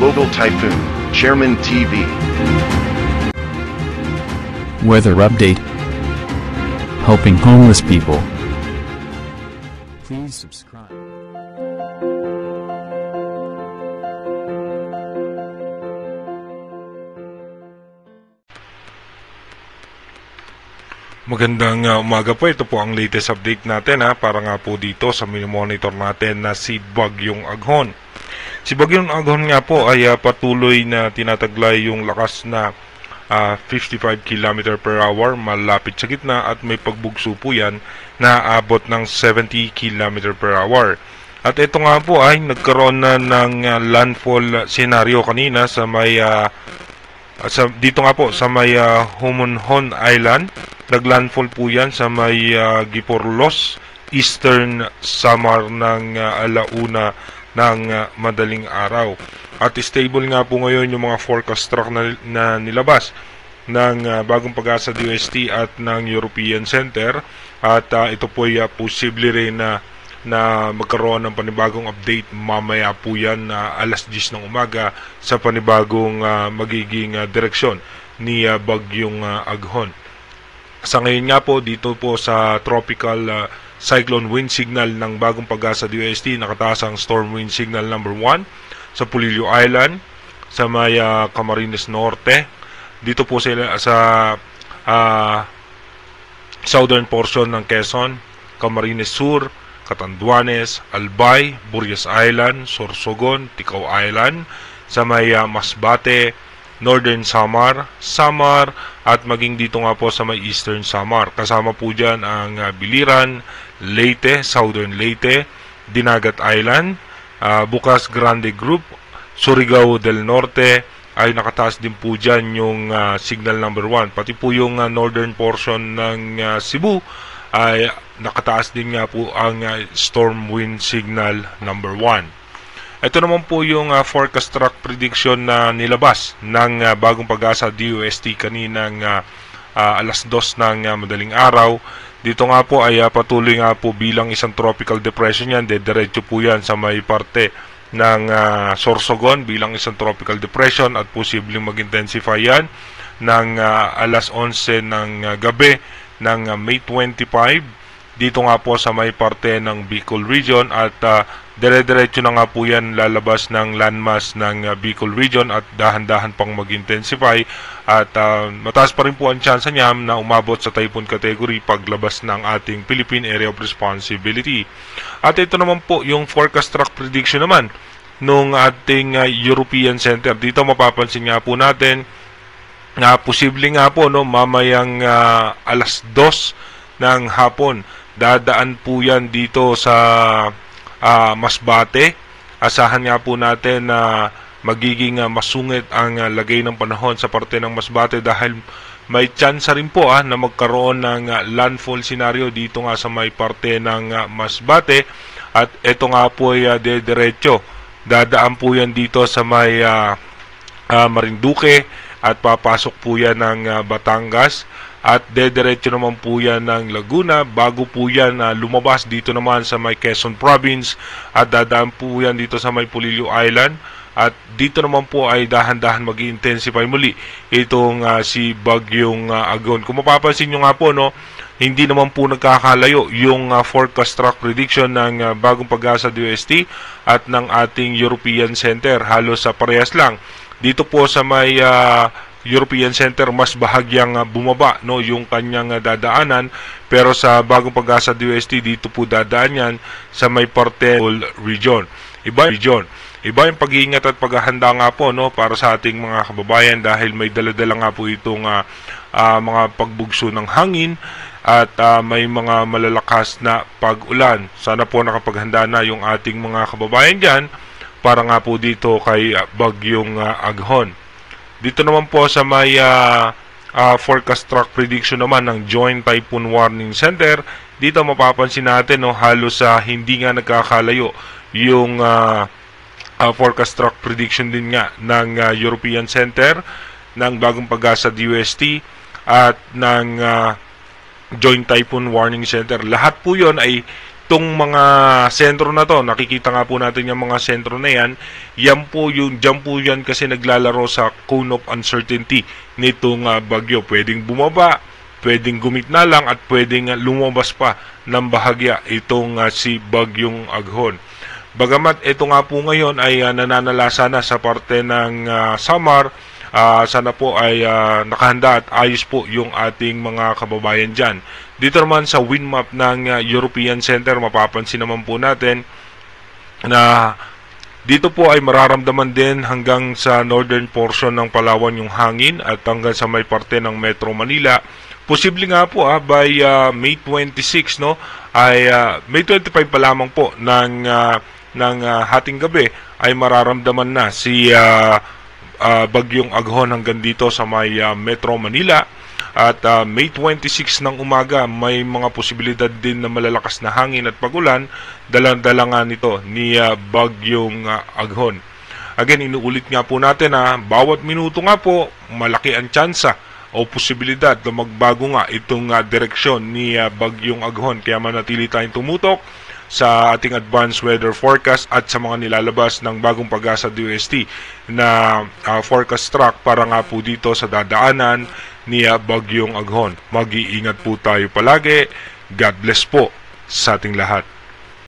Global Typhoon, Chairman TV. Weather update. Helping homeless people. Please subscribe. Magandang umaga po. Ito po ang latest update natin para nga po dito sa monitor natin na si Bagyong Aghon. Si Bagyong Aghon nga po ay patuloy na tinataglay yung lakas na 55 km per hour malapit sa gitna at may pagbugso po yan na abot ng 70 km per hour. At ito nga po ay nagkaroon na ng landfall scenario kanina sa may dito nga po sa may Homonhon Island. Naglandfall po yan sa may Giporlos, Eastern Samar ng alauna ng madaling araw. At stable nga po ngayon yung mga forecast track na nilabas ng Bagong Pag-asa DOST at ng European Center. At ito po ay posible rin na magkaroon ng panibagong update mamaya po yan alas 10 ng umaga sa panibagong magiging direksyon ni Bagyong Aghon. Sa ngayon nga po dito po sa tropical cyclone wind signal ng Bagong Pag-asa DOST, nakataas ang storm wind signal number 1 sa Polillo Island, sa may Camarines Norte. Dito po sila sa southern portion ng Quezon, Camarines Sur, Catanduanes, Albay, Burias Island, Sorsogon, Ticao Island, sa may Masbate, Northern Samar, at maging dito nga po sa may Eastern Samar. Kasama po dyan ang Biliran, Leyte, Southern Leyte, Dinagat Island, Bukas Grande Group, Surigao del Norte, ay nakataas din po dyan yung signal number 1. Pati po yung northern portion ng Cebu ay nakataas din nga po ang storm wind signal number 1. Ito naman po yung forecast track prediction na nilabas ng Bagong Pag-asa DOST kaninang alas 2 ng madaling araw. Dito nga po ay patuloy nga po bilang isang tropical depression yan. Dediretso po yan sa may parte ng Sorsogon bilang isang tropical depression at posibleng mag-intensify yan ng alas 11 ng gabi ng May 25. Dito nga po sa may parte ng Bicol region at dire-diretso na nga po yan lalabas ng landmass ng Bicol region at dahan-dahan pang mag-intensify at mataas pa rin po ang tsansa niya na umabot sa typhoon category paglabas ng ating Philippine Area of Responsibility. At ito naman po yung forecast track prediction naman nung ating European Center. Dito mapapansin nga po natin na posible nga po mamayang alas 2 ng hapon dadaan po yan dito sa Masbate. Asahan nga po natin na magiging masungit ang lagay ng panahon sa parte ng Masbate dahil may chance rin po na magkaroon ng landfall scenario dito nga sa may parte ng Masbate. At ito nga po ay dediretso. Dadaan po yan dito sa may Marinduque at papasok po yan ng Batangas. At dediretso naman po yan ng Laguna bago po yan lumabas dito naman sa may Quezon Province at dadaan po yan dito sa may Polillo Island at dito naman po ay dahan-dahan mag-intensify muli itong si Bagyong Aghon. Kung mapapansin nyo nga po hindi naman po nagkakalayo yung forecast track prediction ng Bagong Pag-asa DOST at ng ating European Center. Halos parehas lang. Dito po sa may European Center mas bahagyang bumaba yung kanyang dadaanan, pero sa Bagong Pag-asa DOST dito po dadaan yan sa may parte region. Iba yung pag-iingat at paghahanda nga po para sa ating mga kababayan dahil may dala-dala nga po itong mga pagbugso ng hangin at may mga malalakas na pag-ulan. Sana po nakapaghanda na yung ating mga kababayan dyan para nga po dito kay Bagyong Aghon. Dito naman po sa may forecast track prediction naman ng Joint Typhoon Warning Center, dito mapapansin natin halos hindi nga nagkakalayo yung forecast track prediction din nga ng European Center, ng Bagong Pag-asa DOST at ng Joint Typhoon Warning Center. Lahat po yon ay itong mga sentro na to, nakikita nga po natin yung mga sentro na yan, yan po yan kasi naglalaro sa cone of uncertainty nitong bagyo. Pwedeng bumaba, pwedeng gumitna lang, at pwedeng lumabas pa ng bahagya itong si Bagyong Aghon. Bagamat ito nga po ngayon ay nananalasa na sa parte ng Samar, sana po ay nakahanda at ayos po yung ating mga kababayan dyan. Dito naman sa wind map ng European Center, mapapansin naman po natin na dito po ay mararamdaman din hanggang sa northern portion ng Palawan yung hangin at hanggang sa may parte ng Metro Manila. Posible nga po by May 26, no, ay May 25 pa lamang po ng hating gabi ay mararamdaman na si Bagyong Aghon hanggang dito sa may Metro Manila. At May 26 ng umaga, may mga posibilidad din na malalakas na hangin at pagulan, dala-dala nga nito ni Bagyong Aghon. Again, inuulit nga po natin na bawat minuto nga po, malaki ang tsansa o posibilidad na magbago nga itong direksyon ni Bagyong Aghon. Kaya manatili tayong tumutok sa ating advanced weather forecast at sa mga nilalabas ng bagong Pag-asa DOST na forecast track para nga po dito sa dadaanan ni Bagyong Aghon. Mag-iingat po tayo palagi. God bless po sa ating lahat.